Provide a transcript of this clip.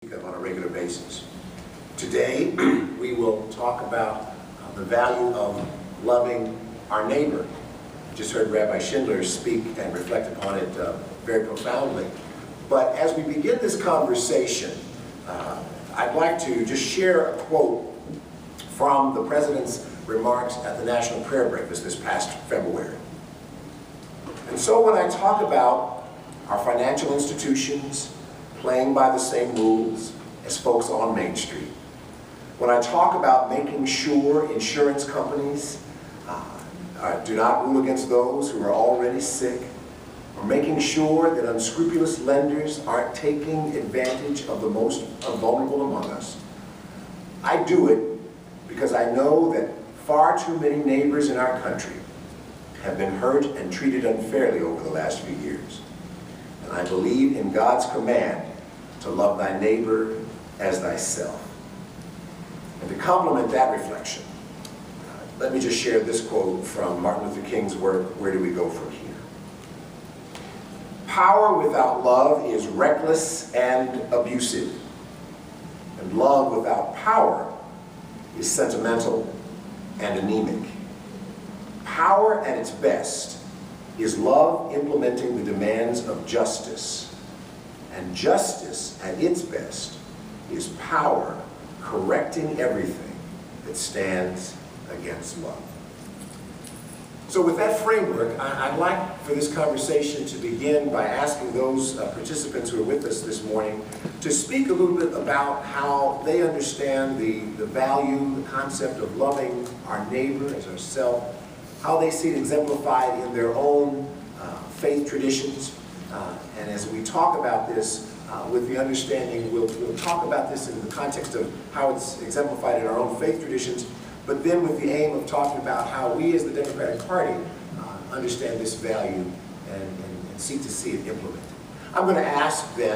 on a regular basis. Today, we will talk about the value of loving our neighbor. Just heard Rabbi Schindler speak and reflect upon it very profoundly. But as we begin this conversation, I'd like to just share a quote from the President's remarks at the National Prayer Breakfast this past February. And so when I talk about our financial institutions playing by the same rules as folks on Main Street, when I talk about making sure insurance companies do not rule against those who are already sick, or making sure that unscrupulous lenders aren't taking advantage of the most vulnerable among us, I do it because I know that far too many neighbors in our country have been hurt and treated unfairly over the last few years. And I believe in God's command to love thy neighbor as thyself. And to complement that reflection, let me just share this quote from Martin Luther King's work, Where Do We Go From Here? Power without love is reckless and abusive. And love without power is sentimental and anemic. Power at its best is love implementing the demands of justice. And justice at its best is power correcting everything that stands against love. So with that framework, I'd like for this conversation to begin by asking those participants who are with us this morning to speak a little bit about how they understand the value, the concept of loving our neighbor as ourselves, how they see it exemplified in their own faith traditions. And as we talk about this, with the understanding, we'll talk about this in the context of how it's exemplified in our own faith traditions, but then with the aim of talking about how we as the Democratic Party understand this value and seek to see it implemented. I'm going to ask then